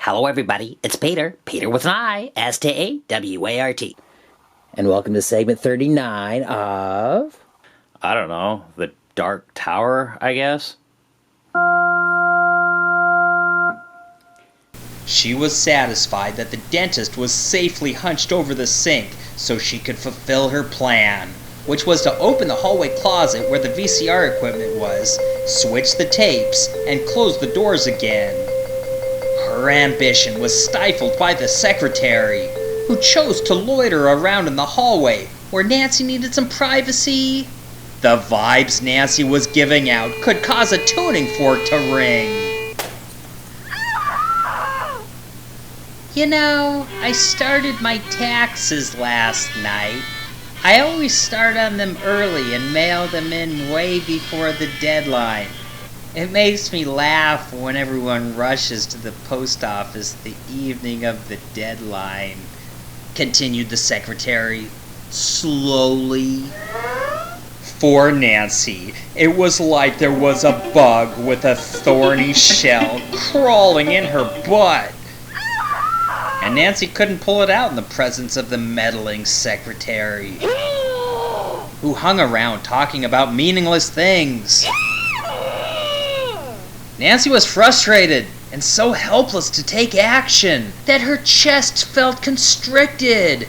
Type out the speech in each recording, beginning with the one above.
Hello everybody, it's Peter with an I, S-T-A-W-A-R-T. And welcome to segment 39 of... I don't know, the Dark Tower, I guess? She was satisfied that the dentist was safely hunched over the sink so she could fulfill her plan, which was to open the hallway closet where the VCR equipment was, switch the tapes, and close the doors again. Her ambition was stifled by the secretary, who chose to loiter around in the hallway where Nancy needed some privacy. The vibes Nancy was giving out could cause a tuning fork to ring. You know, I started my taxes last night. I always start on them early and mail them in way before the deadline. It makes me laugh when everyone rushes to the post office the evening of the deadline, continued the secretary, slowly. For Nancy, it was like there was a bug with a thorny shell crawling in her butt. And Nancy couldn't pull it out in the presence of the meddling secretary, who hung around talking about meaningless things. Nancy was frustrated and so helpless to take action that her chest felt constricted.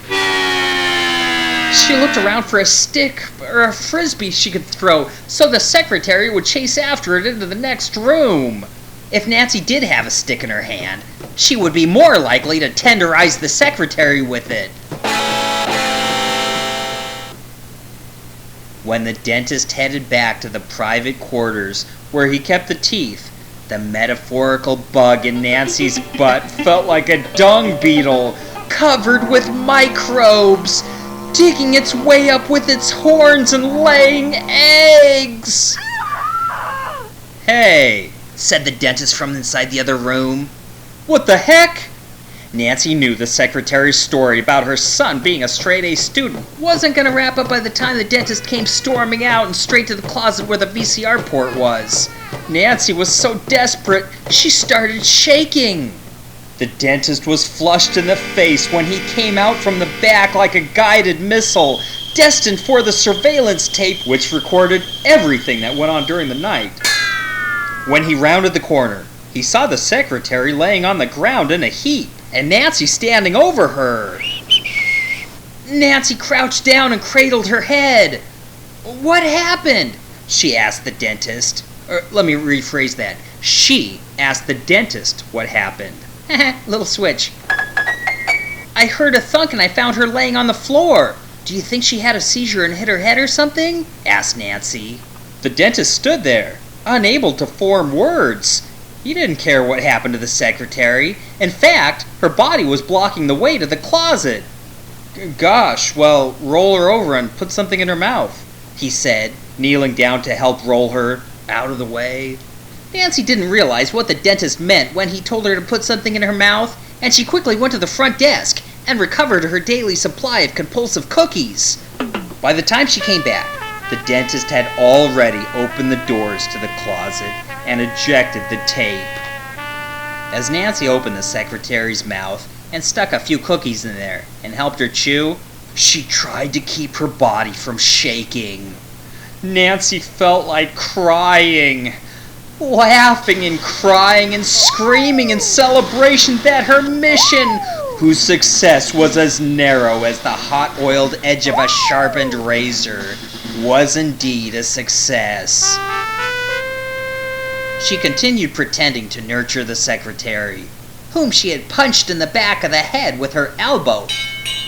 She looked around for a stick or a frisbee she could throw so the secretary would chase after it into the next room. If Nancy did have a stick in her hand, she would be more likely to tenderize the secretary with it. When the dentist headed back to the private quarters where he kept the teeth, the metaphorical bug in Nancy's butt felt like a dung beetle covered with microbes, digging its way up with its horns and laying eggs. "Hey," said the dentist from inside the other room. "What the heck?" Nancy knew the secretary's story about her son being a straight-A student wasn't going to wrap up by the time the dentist came storming out and straight to the closet where the VCR port was. Nancy was so desperate, she started shaking. The dentist was flushed in the face when he came out from the back like a guided missile, destined for the surveillance tape which recorded everything that went on during the night. When he rounded the corner, he saw the secretary laying on the ground in a heap, and Nancy standing over her. Nancy crouched down and cradled her head. "What happened?" she asked the dentist. Let me rephrase that. She asked the dentist what happened. Little switch. "I heard a thunk and I found her laying on the floor. Do you think she had a seizure and hit her head or something?" asked Nancy. The dentist stood there, unable to form words. He didn't care what happened to the secretary. In fact, her body was blocking the way to the closet. "Gosh, well, roll her over and put something in her mouth," he said, kneeling down to help roll her out of the way. Nancy didn't realize what the dentist meant when he told her to put something in her mouth, and she quickly went to the front desk and recovered her daily supply of compulsive cookies. By the time she came back, the dentist had already opened the doors to the closet and ejected the tape. As Nancy opened the secretary's mouth and stuck a few cookies in there and helped her chew, she tried to keep her body from shaking. Nancy felt like crying, laughing and crying and screaming in celebration that her mission, whose success was as narrow as the hot-oiled edge of a sharpened razor, was indeed a success. She continued pretending to nurture the secretary, whom she had punched in the back of the head with her elbow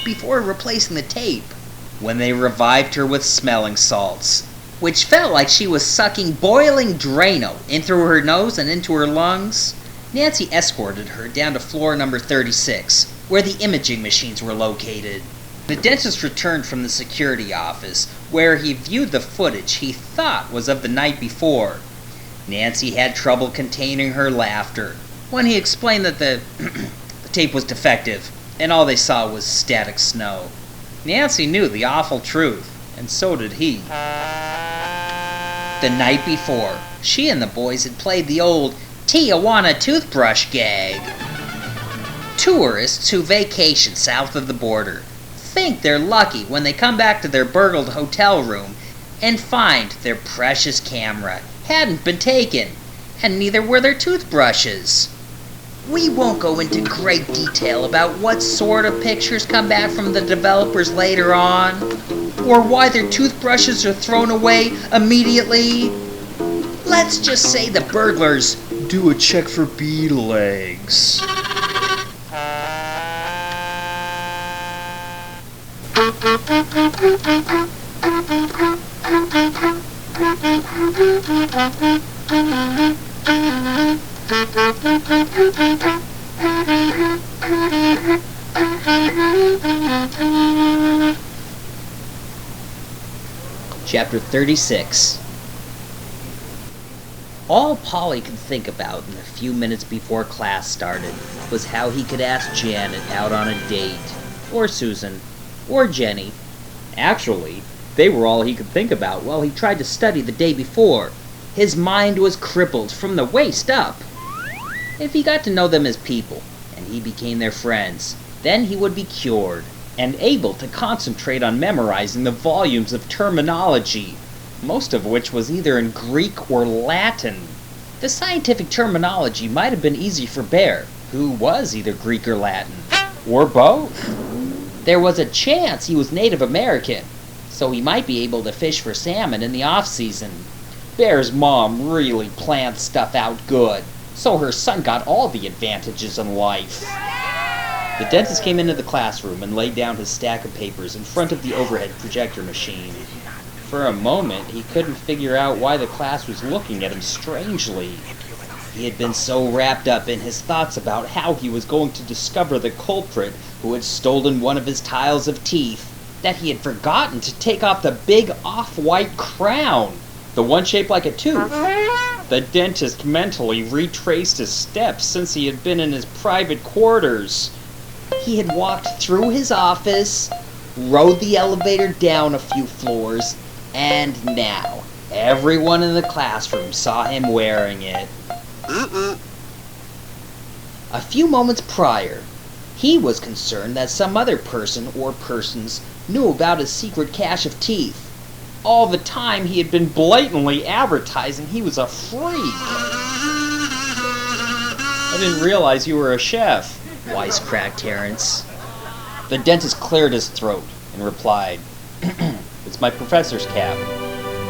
before replacing the tape, when they revived her with smelling salts, which felt like she was sucking boiling Drano in through her nose and into her lungs. Nancy escorted her down to floor number 36, where the imaging machines were located. The dentist returned from the security office, where he viewed the footage he thought was of the night before. Nancy had trouble containing her laughter when he explained that the tape was defective, and all they saw was static snow. Nancy knew the awful truth, and so did he. The night before, she and the boys had played the old Tijuana Toothbrush Gag. Tourists who vacation south of the border think they're lucky when they come back to their burgled hotel room and find their precious camera hadn't been taken, and neither were their toothbrushes. We won't go into great detail about what sort of pictures come back from the developers later on, or why their toothbrushes are thrown away immediately. Let's just say the burglars do a check for beetle eggs. Chapter 36. All Polly could think about in the few minutes before class started was how he could ask Janet out on a date, or Susan, or Jenny. Actually, they were all he could think about while he tried to study the day before. His mind was crippled from the waist up. If he got to know them as people, and he became their friends, then he would be cured, and able to concentrate on memorizing the volumes of terminology, most of which was either in Greek or Latin. The scientific terminology might have been easy for Bear, who was either Greek or Latin, or both. There was a chance he was Native American, so he might be able to fish for salmon in the off-season. Bear's mom really planned stuff out good, so her son got all the advantages in life. The dentist came into the classroom and laid down his stack of papers in front of the overhead projector machine. For a moment, he couldn't figure out why the class was looking at him strangely. He had been so wrapped up in his thoughts about how he was going to discover the culprit who had stolen one of his tiles of teeth that he had forgotten to take off the big off-white crown, the one shaped like a tooth. The dentist mentally retraced his steps since he had been in his private quarters. He had walked through his office, rode the elevator down a few floors, and now everyone in the classroom saw him wearing it. A few moments prior, he was concerned that some other person or persons knew about his secret cache of teeth. All the time he had been blatantly advertising he was a freak. I didn't realize you were a chef, wisecracked Terrence. The dentist cleared his throat and replied, "It's my professor's cap."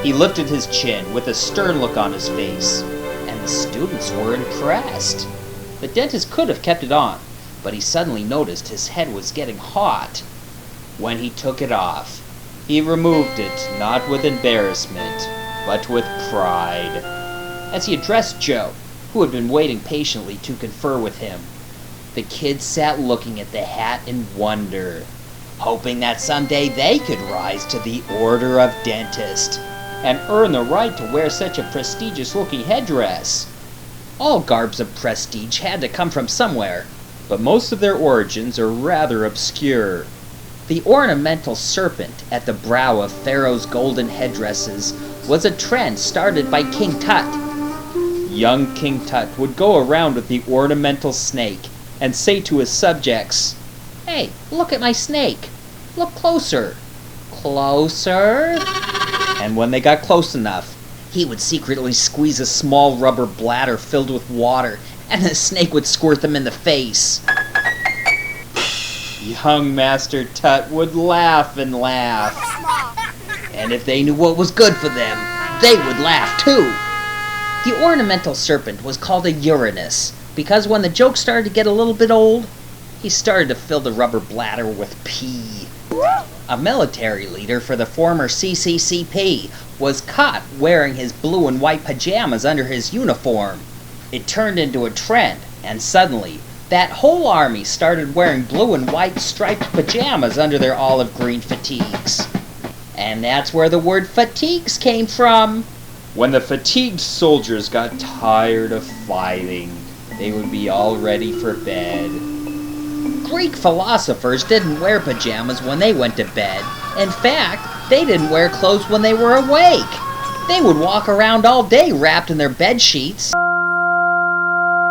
He lifted his chin with a stern look on his face, and the students were impressed. The dentist could have kept it on, but he suddenly noticed his head was getting hot. When he took it off, he removed it not with embarrassment, but with pride. As he addressed Joe, who had been waiting patiently to confer with him, the kids sat looking at the hat in wonder, hoping that someday they could rise to the Order of Dentist and earn the right to wear such a prestigious-looking headdress. All garbs of prestige had to come from somewhere, but most of their origins are rather obscure. The ornamental serpent at the brow of Pharaoh's golden headdresses was a trend started by King Tut. Young King Tut would go around with the ornamental snake and say to his subjects, "Hey, look at my snake. Look closer. Closer?" And when they got close enough, he would secretly squeeze a small rubber bladder filled with water, and the snake would squirt them in the face. Young Master Tut would laugh and laugh. And if they knew what was good for them, they would laugh too. The ornamental serpent was called a Uranus, because when the joke started to get a little bit old, he started to fill the rubber bladder with pee. A military leader for the former CCCP was caught wearing his blue and white pajamas under his uniform. It turned into a trend, and suddenly, that whole army started wearing blue and white striped pajamas under their olive green fatigues. And that's where the word fatigues came from. When the fatigued soldiers got tired of fighting, they would be all ready for bed. Greek philosophers didn't wear pajamas when they went to bed. In fact, they didn't wear clothes when they were awake. They would walk around all day wrapped in their bed sheets.